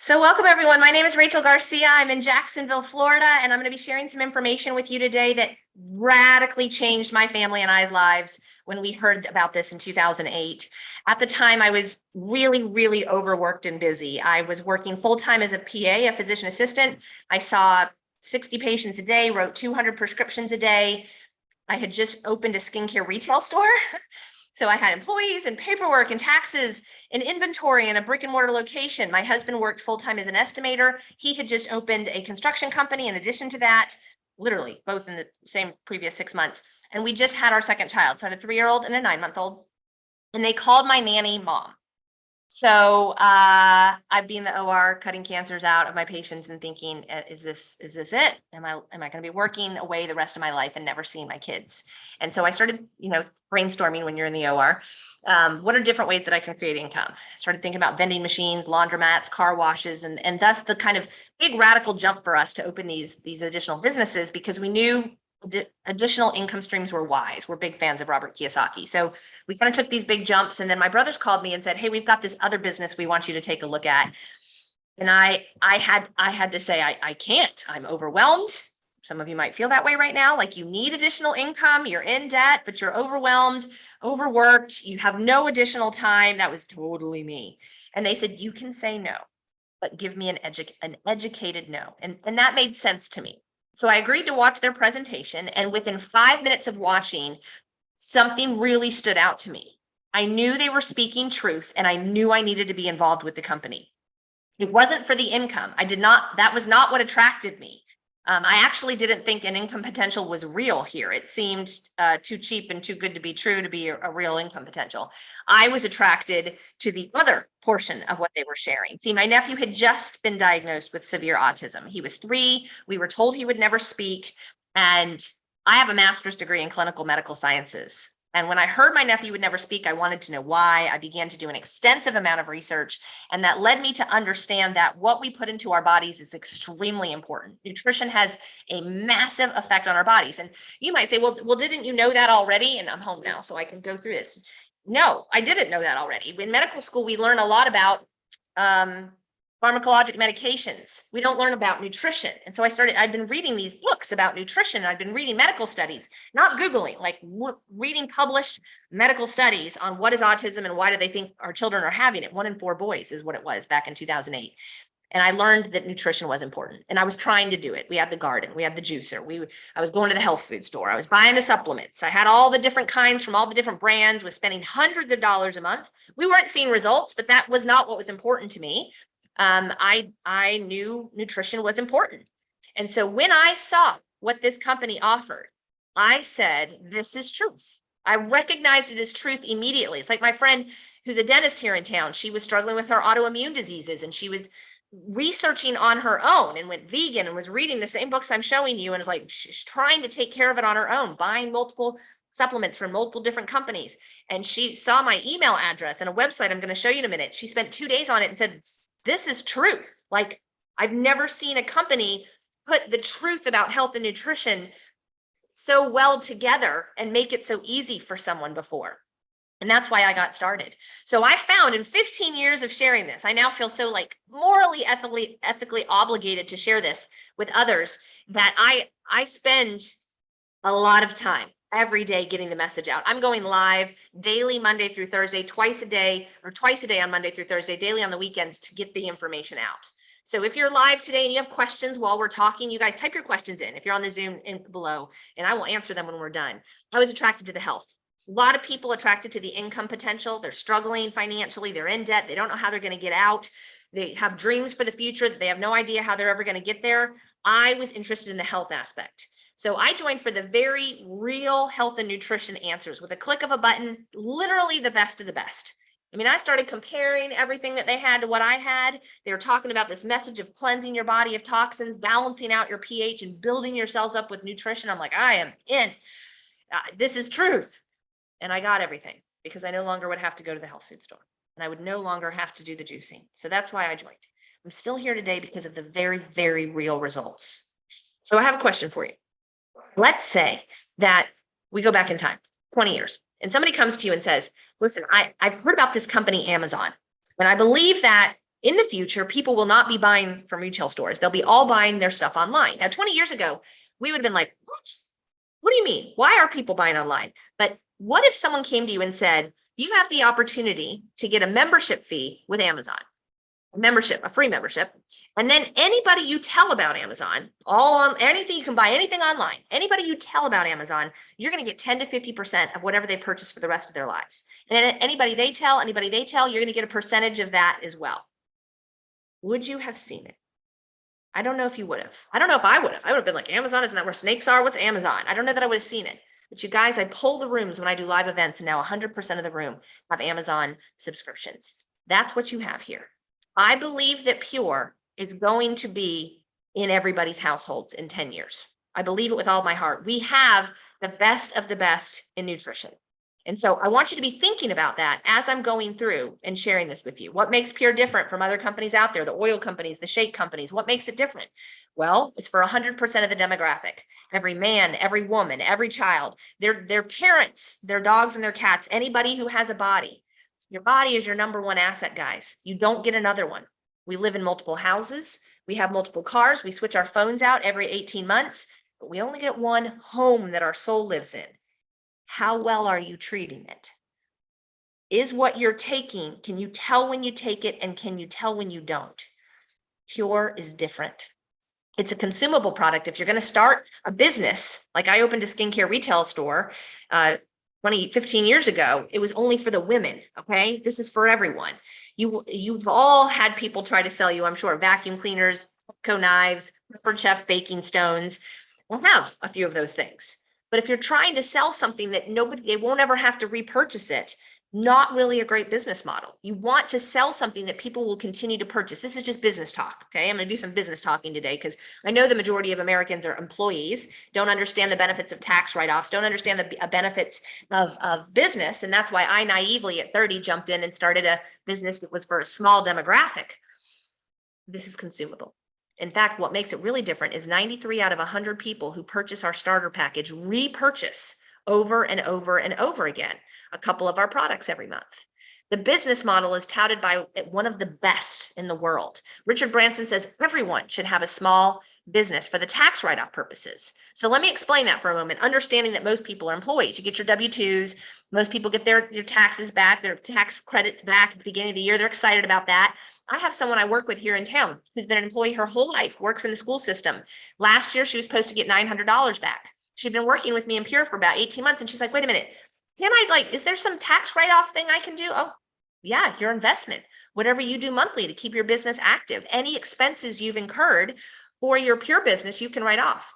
So welcome everyone. My name is Rachel Garcia. I'm in Jacksonville, Florida, and I'm going to be sharing some information with you today that radically changed my family and I's lives when we heard about this in 2008. At the time, I was really overworked and busy. I was working full-time as a PA, a physician assistant. I saw 60 patients a day, wrote 200 prescriptions a day. I had just opened a skincare retail store. So I had employees and paperwork and taxes and inventory and a brick and mortar location. My husband worked full-time as an estimator. He had just opened a construction company in addition to that, literally both in the same previous 6 months. And we just had our second child. So I had a 3-year-old and a 9-month-old. And they called my nanny mom. So I'd be in the OR cutting cancers out of my patients and thinking, is this it? Am I going to be working away the rest of my life and never seeing my kids? And so I started, brainstorming when you're in the OR. What are different ways that I can create income? I started thinking about vending machines, laundromats, car washes, and thus the kind of big radical jump for us to open these additional businesses because we knew additional income streams were wise. We're big fans of Robert Kiyosaki. So we kind of took these big jumps, and then my brothers called me and said, hey, we've got this other business we want you to take a look at. And I had to say, I can't. I'm overwhelmed. Some of you might feel that way right now. Like you need additional income, you're in debt, but you're overwhelmed, overworked, you have no additional time. That was totally me. And they said, you can say no, but give me an educated no. And that made sense to me. So I agreed to watch their presentation, and within 5 minutes of watching, something really stood out to me. I knew they were speaking truth, and I knew I needed to be involved with the company. It wasn't for the income. That was not what attracted me. I actually didn't think an income potential was real here. It seemed too cheap and too good to be true to be a real income potential. I was attracted to the other portion of what they were sharing. See, my nephew had just been diagnosed with severe autism. He was 3. We were told he would never speak. And I have a master's degree in clinical medical sciences. And when I heard my nephew would never speak, I wanted to know why. I began to do an extensive amount of research, and that led me to understand that what we put into our bodies is extremely important. Nutrition has a massive effect on our bodies. And you might say, well, didn't you know that already? And I'm home now, so I can go through this. No, I didn't know that already. In medical school, we learn a lot about pharmacologic medications. We don't learn about nutrition. And so I'd been reading these books about nutrition. I've been reading medical studies, not Googling, like reading published medical studies on what is autism and why do they think our children are having it. 1 in 4 boys is what it was back in 2008. And I learned that nutrition was important, and I was trying to do it. We had the garden, we had the juicer. I was going to the health food store. I was buying the supplements. I had all the different kinds from all the different brands, was spending hundreds of dollars a month. We weren't seeing results, but that was not what was important to me. I knew nutrition was important. And so when I saw what this company offered, I said, this is truth. I recognized it as truth immediately. It's like my friend who's a dentist here in town. She was struggling with her autoimmune diseases, and she was researching on her own and went vegan and was reading the same books I'm showing you. And was like, she's trying to take care of it on her own, buying multiple supplements from multiple different companies. And she saw my email address and a website I'm going to show you in a minute. She spent 2 days on it and said, this is truth. Like, I've never seen a company put the truth about health and nutrition so well together and make it so easy for someone before. And that's why I got started. So I found in 15 years of sharing this, I now feel so like morally, ethically obligated to share this with others that I spend a lot of time every day getting the message out. I'm going live daily, Monday through Thursday, twice a day on Monday through Thursday, daily on the weekends to get the information out. So if you're live today and you have questions while we're talking, you guys type your questions in if you're on the Zoom below, and I will answer them when we're done. I was attracted to the health. A lot of people attracted to the income potential. They're struggling financially. They're in debt. They don't know how they're going to get out. They have dreams for the future that they have no idea how they're ever going to get there. I was interested in the health aspect. So I joined for the very real health and nutrition answers with a click of a button, literally the best of the best. I mean, I started comparing everything that they had to what I had. They were talking about this message of cleansing your body of toxins, balancing out your pH, and building yourselves up with nutrition. I'm like, I am in. This is truth. And I got everything because I no longer would have to go to the health food store, and I would no longer have to do the juicing. So that's why I joined. I'm still here today because of the very, very real results. So I have a question for you. Let's say that we go back in time, 20 years, and somebody comes to you and says, listen, I've heard about this company, Amazon, and I believe that In the future, people will not be buying from retail stores. They'll be all buying their stuff online. Now, 20 years ago, we would have been like, what? What do you mean? Why are people buying online? But what if someone came to you and said, you have the opportunity to get a membership fee with Amazon? A free membership. And then anybody you tell about Amazon, all on anything, you can buy anything online, anybody you tell about Amazon, you're going to get 10 to 50% of whatever they purchase for the rest of their lives. And then anybody they tell, you're going to get a percentage of that as well. Would you have seen it? I don't know if you would have. I don't know if I would have. I would have been like, Amazon, isn't that where snakes are? What's Amazon? I don't know that I would have seen it. But you guys, I poll the rooms when I do live events, and now 100% of the room have Amazon subscriptions. That's what you have here. I believe that Pure is going to be in everybody's households in 10 years. I believe it with all my heart. We have the best of the best in nutrition. And so I want you to be thinking about that as I'm going through and sharing this with you. What makes Pure different from other companies out there, the oil companies, the shake companies? What makes it different? Well, it's for 100% of the demographic. Every man, every woman, every child, their parents, their dogs and their cats, anybody who has a body. Your body is your number one asset, guys. You don't get another one. We live in multiple houses. We have multiple cars. We switch our phones out every 18 months, but we only get one home that our soul lives in. How well are you treating it? Is what you're taking, can you tell when you take it, and can you tell when you don't? Pure is different. It's a consumable product. If you're going to start a business, like I opened a skincare retail store 15 years ago, it was only for the women. Okay. This is for everyone. You've all had people try to sell you, I'm sure, vacuum cleaners, knives, pepper chef baking stones. We'll have a few of those things. But if you're trying to sell something that they won't ever have to repurchase it, not really a great business model. You want to sell something that people will continue to purchase. This is just business talk. Okay. I'm going to do some business talking today because I know the majority of Americans are employees, don't understand the benefits of tax write-offs, don't understand the benefits of business. And that's why I naively at 30 jumped in and started a business that was for a small demographic. This is consumable. In fact, what makes it really different is 93 out of 100 people who purchase our starter package repurchase over and over and over again a couple of our products every month. The business model is touted by one of the best in the world. Richard Branson says everyone should have a small business for the tax write-off purposes. So let me explain that for a moment, understanding that most people are employees. You get your W-2s, most people get their taxes back, their tax credits back at the beginning of the year. They're excited about that. I have someone I work with here in town who's been an employee her whole life, works in the school system. Last year, she was supposed to get $900 back. She'd been working with me in Pure for about 18 months. And she's like, wait a minute, is there some tax write-off thing I can do? Oh, yeah, your investment, whatever you do monthly to keep your business active, any expenses you've incurred for your Pure business, you can write off.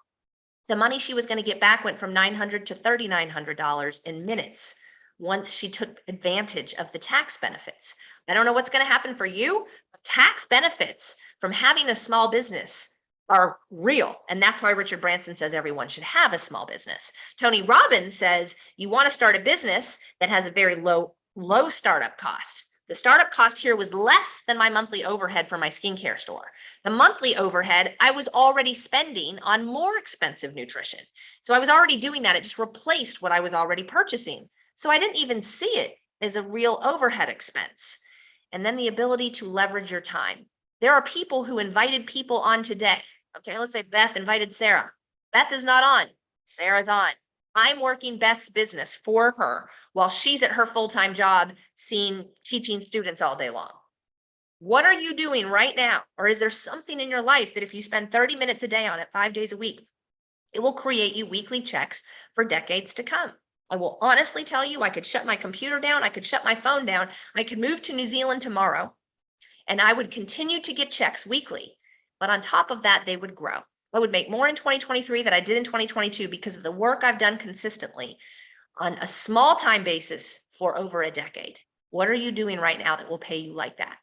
The money she was going to get back went from $900 to $3,900 in minutes once she took advantage of the tax benefits. I don't know what's going to happen for you. Tax benefits from having a small business are real. And that's why Richard Branson says everyone should have a small business. Tony Robbins says you want to start a business that has a very low startup cost. The startup cost here was less than my monthly overhead for my skincare store. The monthly overhead I was already spending on more expensive nutrition. So I was already doing that. It just replaced what I was already purchasing. So I didn't even see it as a real overhead expense. And then the ability to leverage your time. There are people who invited people on today. Okay, let's say Beth invited Sarah. Beth is not on. Sarah's on. I'm working Beth's business for her while she's at her full-time job teaching students all day long. What are you doing right now? Or is there something in your life that if you spend 30 minutes a day on it, 5 days a week, it will create you weekly checks for decades to come? I will honestly tell you, I could shut my computer down. I could shut my phone down. I could move to New Zealand tomorrow and I would continue to get checks weekly. But on top of that, they would grow. I would make more in 2023 than I did in 2022 because of the work I've done consistently on a small time basis for over a decade. What are you doing right now that will pay you like that?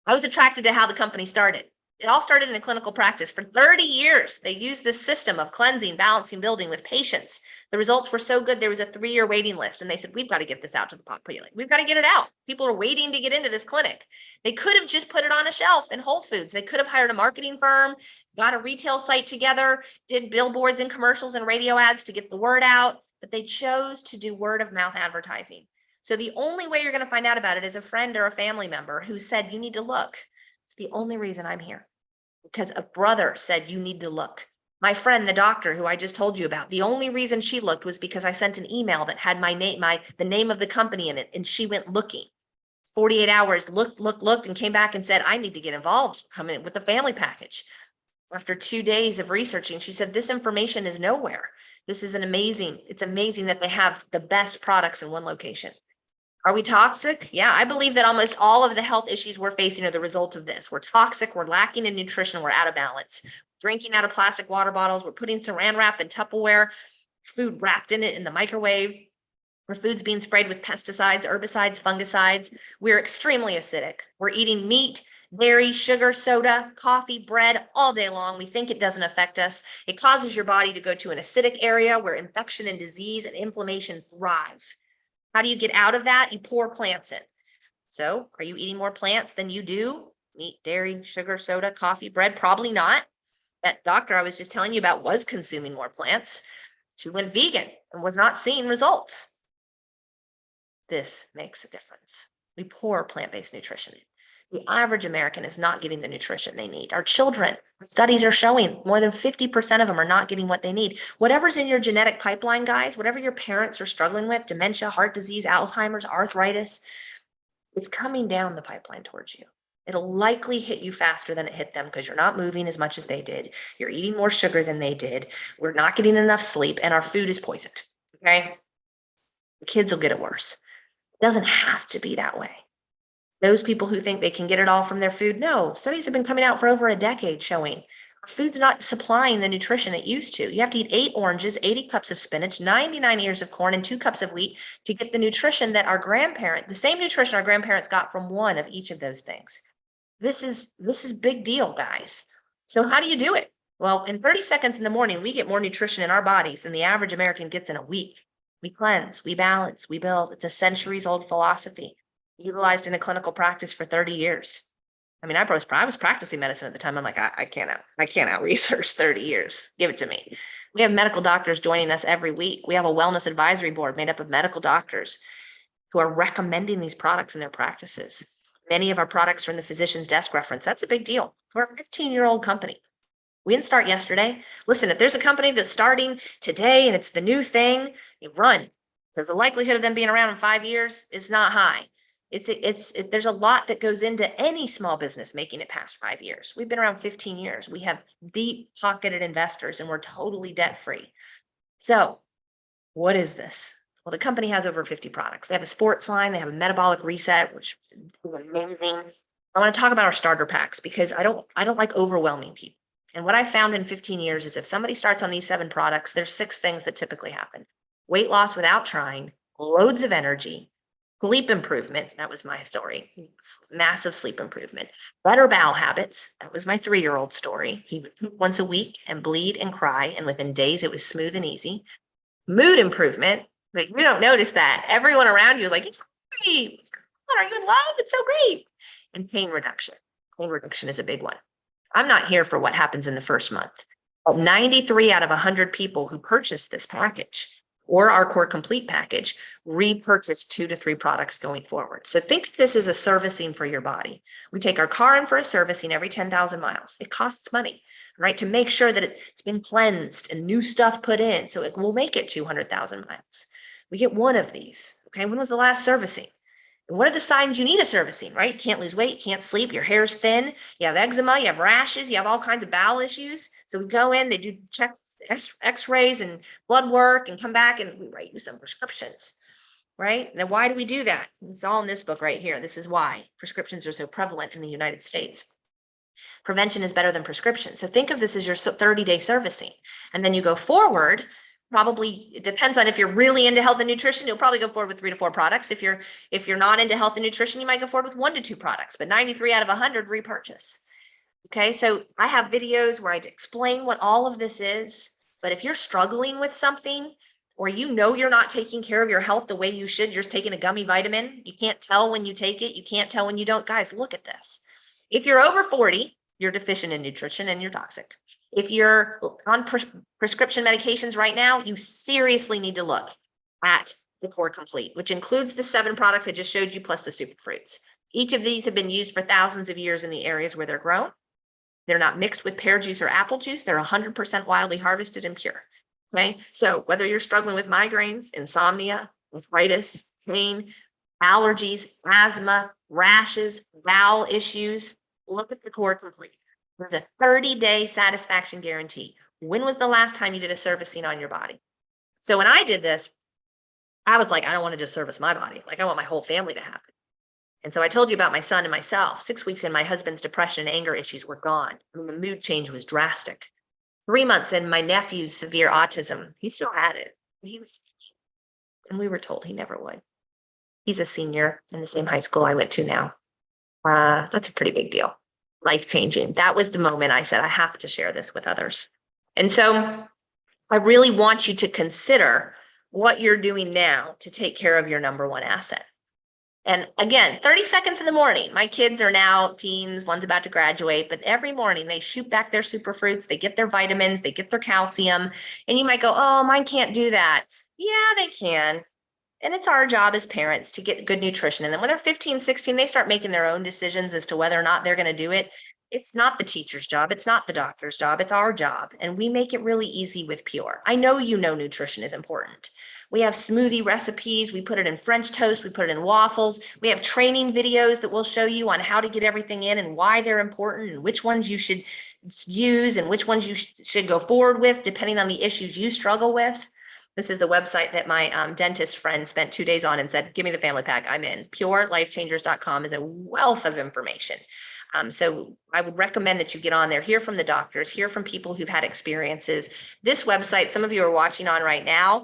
I was attracted to how the company started. It all started in a clinical practice. For 30 years, they used this system of cleansing, balancing, building with patients. The results were so good, there was a 3-year waiting list. And they said, we've got to get this out to the population. We've got to get it out. People are waiting to get into this clinic. They could have just put it on a shelf in Whole Foods. They could have hired a marketing firm, got a retail site together, did billboards and commercials and radio ads to get the word out. But they chose to do word of mouth advertising. So the only way you're going to find out about it is a friend or a family member who said, you need to look. It's the only reason I'm here, because a brother said you need to look. My friend, the doctor who I just told you about, the only reason she looked was because I sent an email that had my name, the name of the company in it, and she went looking. 48 hours, looked, and came back and said, I need to get involved, come in with the family package. After 2 days of researching, she said, this information is nowhere. This is it's amazing that they have the best products in one location. Are we toxic? Yeah, I believe that almost all of the health issues we're facing are the result of this. We're toxic, we're lacking in nutrition, we're out of balance. Drinking out of plastic water bottles, we're putting saran wrap in Tupperware, food wrapped in it in the microwave, our food's being sprayed with pesticides, herbicides, fungicides. We're extremely acidic. We're eating meat, dairy, sugar, soda, coffee, bread all day long. We think it doesn't affect us. It causes your body to go to an acidic area where infection and disease and inflammation thrive. How do you get out of that? You pour plants in. So are you eating more plants than you do? Meat, dairy, sugar, soda, coffee, bread? Probably not. That doctor I was just telling you about was consuming more plants. She went vegan and was not seeing results. This makes a difference. We pour plant-based nutrition in. The average American is not getting the nutrition they need. Our children, studies are showing more than 50% of them are not getting what they need. Whatever's in your genetic pipeline, guys, whatever your parents are struggling with, dementia, heart disease, Alzheimer's, arthritis, it's coming down the pipeline towards you. It'll likely hit you faster than it hit them because you're not moving as much as they did. You're eating more sugar than they did. We're not getting enough sleep, and our food is poisoned. Okay? The kids will get it worse. It doesn't have to be that way. Those people who think they can get it all from their food, no. Studies have been coming out for over a decade showing our food's not supplying the nutrition it used to. You have to eat 8 oranges, 80 cups of spinach, 99 ears of corn, and 2 cups of wheat to get the nutrition that the same nutrition our grandparents got from one of each of those things. This is big deal, guys. So how do you do it? Well, in 30 seconds in the morning, we get more nutrition in our bodies than the average American gets in a week. We cleanse, we balance, we build. It's a centuries-old philosophy utilized in a clinical practice for 30 years. I mean, I was practicing medicine at the time. I'm like, I can't out research 30 years. Give it to me. We have medical doctors joining us every week. We have a wellness advisory board made up of medical doctors who are recommending these products in their practices. Many of our products are in the physician's desk reference. That's a big deal. We're a 15-year-old company. We didn't start yesterday. Listen, if there's a company that's starting today and it's the new thing, you run, because the likelihood of them being around in 5 years is not high. There's a lot that goes into any small business making it past 5 years. We've been around 15 years. We have deep pocketed investors and we're totally debt free. So what is this? Well, the company has over 50 products. They have a sports line. They have a metabolic reset, which is amazing. I want to talk about our starter packs because I don't like overwhelming people. And what I found in 15 years is if somebody starts on these 7 products, there's 6 things that typically happen. Weight loss without trying, loads of energy, sleep improvement. That was my story. Massive sleep improvement. Better bowel habits. That was my 3-year-old story. He would poop once a week and bleed and cry. And within days, it was smooth and easy. Mood improvement. Like, you don't notice that. Everyone around you is like, it's great. What's going on? Are you in love? It's so great. And pain reduction. Pain reduction is a big one. I'm not here for what happens in the first month. 93 out of 100 people who purchase this package or our Core Complete package repurchase 2 to 3 products going forward. So think of this as a servicing for your body. We take our car in for a servicing every 10,000 miles. It costs money, right? To make sure that it's been cleansed and new stuff put in. So it will make it 200,000 miles. We get one of these. Okay. When was the last servicing? And what are the signs you need a servicing, right? You can't lose weight, you can't sleep, your hair's thin, you have eczema, you have rashes, you have all kinds of bowel issues. So we go in, they do check x-rays and blood work and come back and we write you some prescriptions, right? Now, why do we do that? It's all in this book right here. This is why prescriptions are so prevalent in the United States. Prevention is better than prescription. So think of this as your 30-day servicing. And then you go forward. Probably it depends on if you're really into health and nutrition, you'll probably go forward with 3 to 4 products. If you're not into health and nutrition, you might go forward with 1 to 2 products, but 93 out of 100 repurchase. Okay, so I have videos where I explain what all of this is, but if you're struggling with something or you know you're not taking care of your health the way you should, you're just taking a gummy vitamin, you can't tell when you take it, you can't tell when you don't. Guys, look at this. If you're over 40, you're deficient in nutrition and you're toxic. If you're on prescription medications right now, you seriously need to look at the Core Complete, which includes the 7 products I just showed you plus the superfruits. Each of these have been used for thousands of years in the areas where they're grown. They're not mixed with pear juice or apple juice. They're 100% wildly harvested and pure. Okay. So whether you're struggling with migraines, insomnia, arthritis, pain, allergies, asthma, rashes, bowel issues, look at the Core Complete. With a 30-day satisfaction guarantee. When was the last time you did a servicing on your body? So when I did this, I was like, I don't want to just service my body. Like I want my whole family to have it. And so I told you about my son and myself. 6 weeks in, my husband's depression and anger issues were gone. I mean, the mood change was drastic. 3 months in, my nephew's severe autism, he still had it. He was, and we were told he never would. He's a senior in the same high school I went to now. That's a pretty big deal. Life changing. That was the moment I said, I have to share this with others. And so I really want you to consider what you're doing now to take care of your number one asset. And again, 30 seconds in the morning. My kids are now teens, one's about to graduate, but every morning they shoot back their superfruits, they get their vitamins, they get their calcium. And you might go, oh, mine can't do that. Yeah, they can. And it's our job as parents to get good nutrition. And then when they're 15, 16, they start making their own decisions as to whether or not they're going to do it. It's not the teacher's job. It's not the doctor's job. It's our job. And we make it really easy with Pure. I know you know nutrition is important. We have smoothie recipes. We put it in French toast. We put it in waffles. We have training videos that will show you on how to get everything in and why they're important and which ones you should use and which ones you should go forward with, depending on the issues you struggle with. This is the website that my dentist friend spent 2 days on and said, give me the family pack, I'm in. PureLifeChangers.com is a wealth of information. So I would recommend that you get on there, hear from the doctors, hear from people who've had experiences. This website, some of you are watching on right now,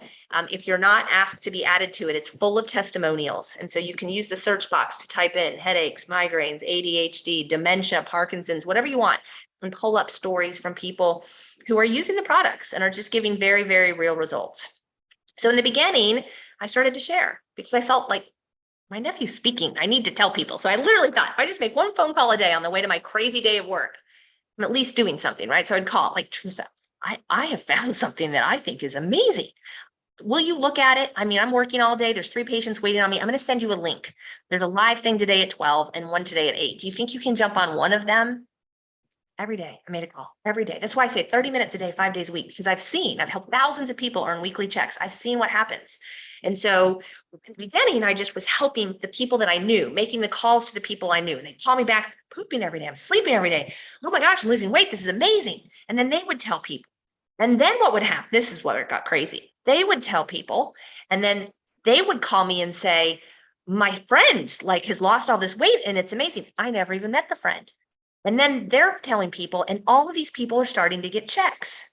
if you're not asked to be added to it, it's full of testimonials. And so you can use the search box to type in headaches, migraines, ADHD, dementia, Parkinson's, whatever you want, and pull up stories from people who are using the products and are just giving very, very real results. So in the beginning, I started to share because I felt like my nephew's speaking. I need to tell people. So I literally thought, if I just make one phone call a day on the way to my crazy day of work, I'm at least doing something, right? So I'd call like, Teresa, I have found something that I think is amazing. Will you look at it? I mean, I'm working all day. There's 3 patients waiting on me. I'm going to send you a link. There's a live thing today at 12 and one today at 8. Do you think you can jump on one of them? Every day I made a call every day. That's why I say 30 minutes a day, 5 days a week, because I've helped thousands of people earn weekly checks. I've seen what happens. And so in the beginning, I just was helping the people that I knew, making the calls to the people I knew. And they'd call me back, pooping every day. I'm sleeping every day. Oh my gosh, I'm losing weight. This is amazing. And then they would tell people. And then what would happen? This is where it got crazy. They would tell people, and then they would call me and say, my friend like has lost all this weight and it's amazing. I never even met the friend. And then they're telling people, and all of these people are starting to get checks.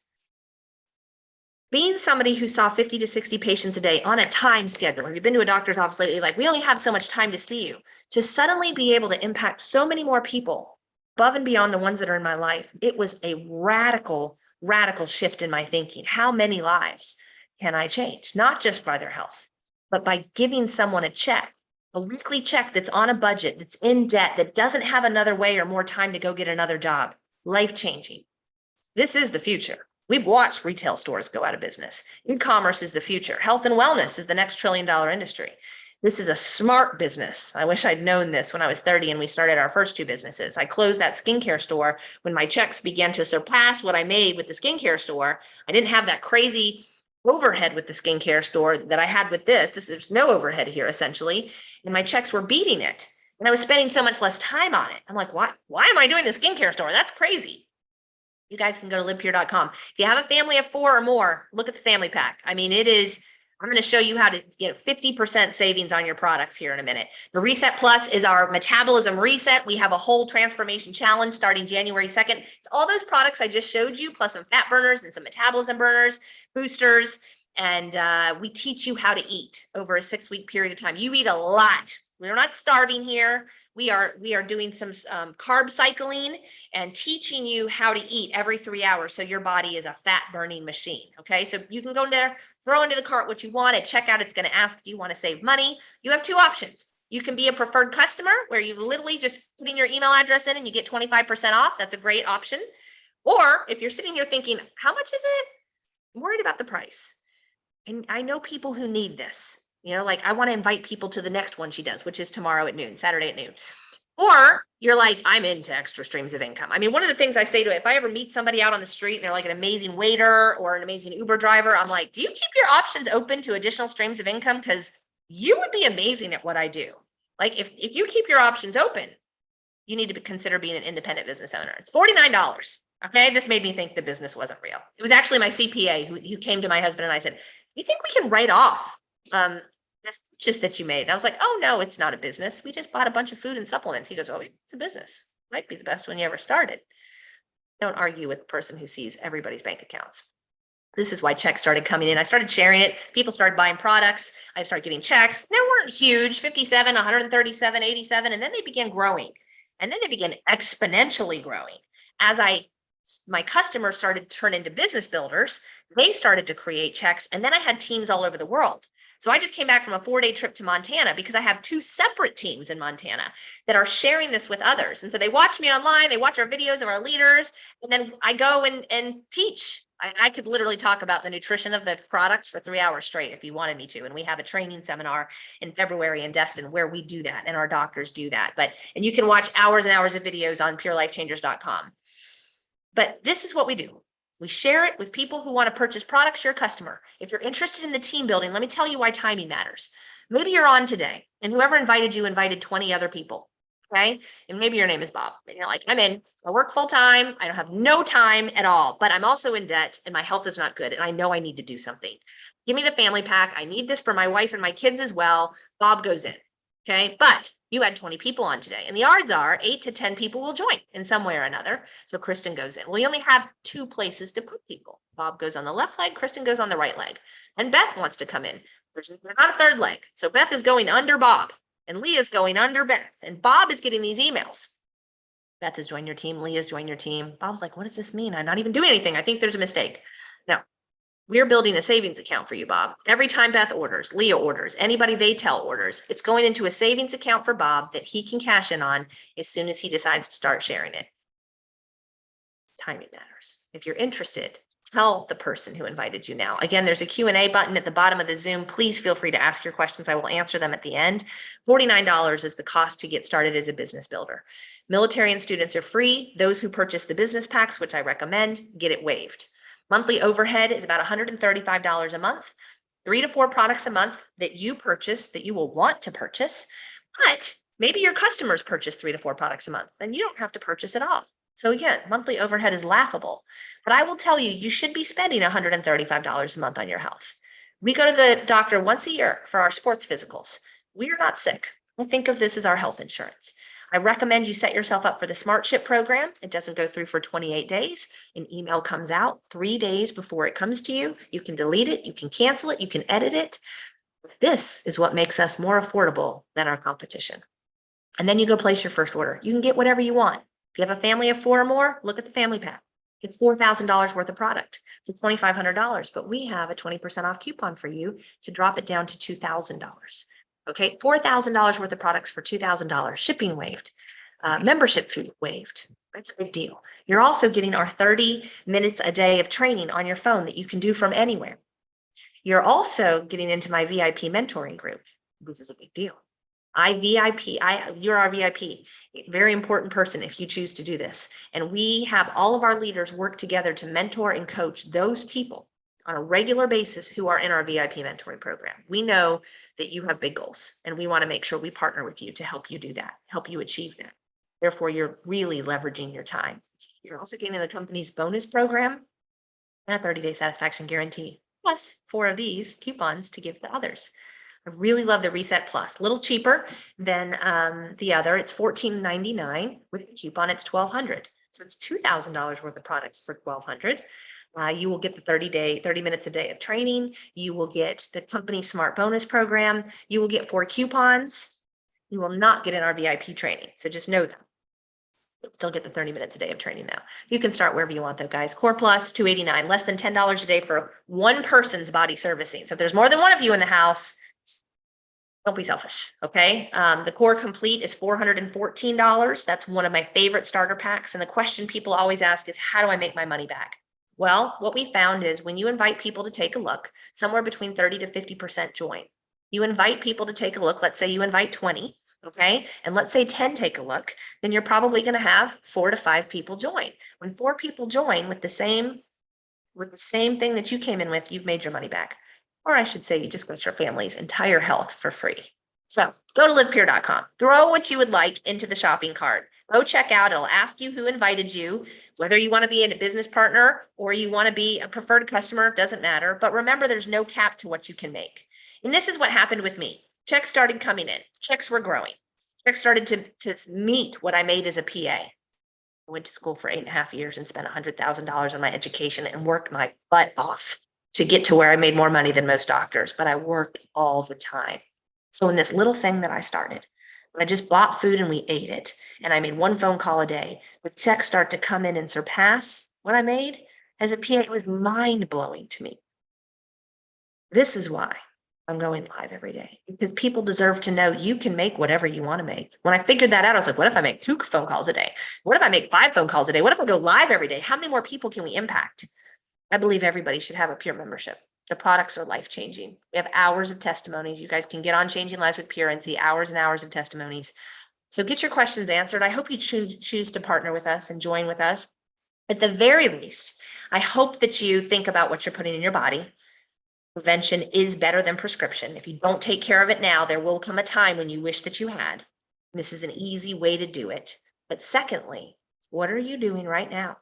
Being somebody who saw 50 to 60 patients a day on a time schedule, if you've been to a doctor's office lately, like we only have so much time to see you, to suddenly be able to impact so many more people above and beyond the ones that are in my life, it was a radical, radical shift in my thinking. How many lives can I change? Not just by their health, but by giving someone a check. A weekly check that's on a budget, that's in debt, that doesn't have another way or more time to go get another job. Life-changing. This is the future. We've watched retail stores go out of business. E-commerce is the future. Health and wellness is the next trillion-dollar industry. This is a smart business. I wish I'd known this when I was 30 and we started our first 2 businesses. I closed that skincare store when my checks began to surpass what I made with the skincare store. I didn't have that crazy overhead with the skincare store that I had with this. There's no overhead here essentially. And my checks were beating it. And I was spending so much less time on it. I'm like, why am I doing the skincare store? That's crazy. You guys can go to livepure.com. If you have a family of 4 or more, look at the family pack. I mean, I'm going to show you how to get 50% savings on your products here in a minute. The Reset Plus is our metabolism reset. We have a whole transformation challenge starting January 2nd. It's all those products I just showed you, plus some fat burners and some metabolism burners, boosters, and we teach you how to eat over a 6-week period of time. You eat a lot. We're not starving here. We are doing some carb cycling and teaching you how to eat every 3 hours so your body is a fat burning machine. Okay, so you can go in there, throw into the cart what you want. At checkout, it's going to ask, do you want to save money? You have 2 options. You can be a preferred customer where you literally just put in your email address in and you get 25% off. That's a great option. Or if you're sitting here thinking, how much is it? I'm worried about the price. And I know people who need this. Like I want to invite people to the next one she does, which is tomorrow at noon, Saturday at noon. Or you're like, I'm into extra streams of income. I mean, one of the things I say to it, if I ever meet somebody out on the street and they're like an amazing waiter or an amazing Uber driver, I'm like, do you keep your options open to additional streams of income? Because you would be amazing at what I do. Like if you keep your options open, you need to consider being an independent business owner. It's $49. Okay. This made me think the business wasn't real. It was actually my CPA who came to my husband and I said, you think we can write off this purchase that you made? And I was like, oh no, it's not a business. We just bought a bunch of food and supplements. He goes, oh, it's a business. Might be the best one you ever started. Don't argue with the person who sees everybody's bank accounts. This is why checks started coming in. I started sharing it. People started buying products. I started getting checks. They weren't huge, 57, 137, 87. And then they began growing. And then they began exponentially growing. As my customers started to turn into business builders, they started to create checks. And then I had teams all over the world. So I just came back from a 4-day trip to Montana because I have 2 separate teams in Montana that are sharing this with others. And so they watch me online, they watch our videos of our leaders, and then I go and teach. I could literally talk about the nutrition of the products for 3 hours straight if you wanted me to. And we have a training seminar in February in Destin where we do that and our doctors do that. And you can watch hours and hours of videos on purelifechangers.com. But this is what we do. We share it with people who want to purchase products, your customer. If you're interested in the team building, let me tell you why timing matters. Maybe you're on today and whoever invited you invited 20 other people. Okay. And maybe your name is Bob. And you're like, I'm in. I work full time. I don't have no time at all, but I'm also in debt and my health is not good. And I know I need to do something. Give me the family pack. I need this for my wife and my kids as well. Bob goes in. Okay. But you had 20 people on today, and the odds are 8 to 10 people will join in some way or another. So Kristen goes in. Well, you only have 2 places to put people. Bob goes on the left leg, Kristen goes on the right leg. And Beth wants to come in. There's not a third leg. So Beth is going under Bob, and Leah's going under Beth, and Bob is getting these emails. Beth has joined your team. Leah's joined your team. Bob's like, what does this mean? I'm not even doing anything. I think there's a mistake. No. We're building a savings account for you, Bob. Every time Beth orders, Leah orders, anybody they tell orders, it's going into a savings account for Bob that he can cash in on as soon as he decides to start sharing it. Timing matters. If you're interested, tell the person who invited you now. Again, there's a Q&A button at the bottom of the Zoom. Please feel free to ask your questions. I will answer them at the end. $49 is the cost to get started as a business builder. Military and students are free. Those who purchase the business packs, which I recommend, get it waived. Monthly overhead is about $135 a month, 3 to 4 products a month that you purchase, that you will want to purchase. But maybe your customers purchase 3 to 4 products a month, and you don't have to purchase at all. So again, monthly overhead is laughable. But I will tell you, you should be spending $135 a month on your health. We go to the doctor once a year for our sports physicals. We are not sick. I think of this as our health insurance. I recommend you set yourself up for the Smart Ship program. It doesn't go through for 28 days. An email comes out 3 days before it comes to you. You can delete it. You can cancel it. You can edit it. This is what makes us more affordable than our competition. And then you go place your first order. You can get whatever you want. If you have a family of 4 or more, look at the family pack. It's $4,000 worth of product for $2,500, but we have a 20% off coupon for you to drop it down to $2,000. Okay, $4,000 worth of products for $2,000, shipping waived, membership fee waived. That's a big deal. You're also getting our 30 minutes a day of training on your phone that you can do from anywhere. You're also getting into my VIP mentoring group. This is a big deal. You're our VIP, very important person if you choose to do this. And we have all of our leaders work together to mentor and coach those people on a regular basis who are in our VIP mentoring program. We know that you have big goals and we want to make sure we partner with you to help you do that, help you achieve that. Therefore, you're really leveraging your time. You're also getting the company's bonus program and a 30-day satisfaction guarantee, plus 4 of these coupons to give to others. I really love the Reset Plus, a little cheaper than the other. It's $14.99 with a coupon. It's $1,200. So it's $2,000 worth of products for $1,200. You will get the 30 minutes a day of training. You will get the company Smart Bonus program. You will get 4 coupons. You will not get in our VIP training. So just know that. You'll still get the 30 minutes a day of training now. You can start wherever you want though, guys. Core Plus, $289, less than $10 a day for one person's body servicing. So if there's more than one of you in the house, don't be selfish, okay? The Core Complete is $414. That's one of my favorite starter packs. And the question people always ask is, how do I make my money back? Well, what we found is when you invite people to take a look, somewhere between 30 to 50% join. You invite people to take a look. Let's say you invite 20. Okay. And let's say 10 take a look, then you're probably going to have 4 to 5 people join. When 4 people join with the same thing that you came in with, you've made your money back. Or I should say, you just got your family's entire health for free. So go to livepure.com, throw what you would like into the shopping cart. Go check out. It'll ask you who invited you, whether you want to be a business partner or you want to be a preferred customer, doesn't matter. But remember, there's no cap to what you can make. And this is what happened with me. Checks started coming in. Checks were growing. Checks started to meet what I made as a PA. I went to school for 8.5 years and spent $100,000 on my education and worked my butt off to get to where I made more money than most doctors, but I worked all the time. So in this little thing that I started, I just bought food and we ate it, and I made 1 phone call a day, the checks start to come in and surpass what I made as a PA. It was mind blowing to me. This is why I'm going live every day, because people deserve to know you can make whatever you want to make. When I figured that out, I was like, what if I make 2 phone calls a day? What if I make 5 phone calls a day? What if I go live every day? How many more people can we impact? I believe everybody should have a Pure membership. The products are life-changing. We have hours of testimonies. You guys can get on Changing Lives with Pure and see hours and hours of testimonies. So get your questions answered. I hope you choose to partner with us and join with us. At the very least, I hope that you think about what you're putting in your body. Prevention is better than prescription. If you don't take care of it now, there will come a time when you wish that you had. This is an easy way to do it. But secondly, what are you doing right now?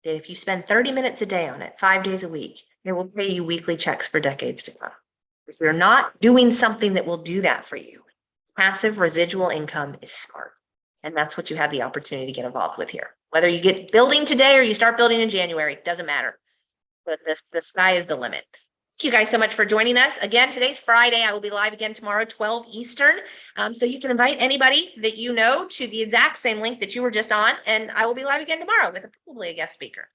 That if you spend 30 minutes a day on it, 5 days a week, it will pay you weekly checks for decades to come. If you're not doing something that will do that for you, passive residual income is smart. And that's what you have the opportunity to get involved with here. Whether you get building today or you start building in January, doesn't matter. But the sky is the limit. Thank you guys so much for joining us. Again, today's Friday. I will be live again tomorrow, 12 Eastern. So you can invite anybody that you know to the exact same link that you were just on, and I will be live again tomorrow with probably a guest speaker.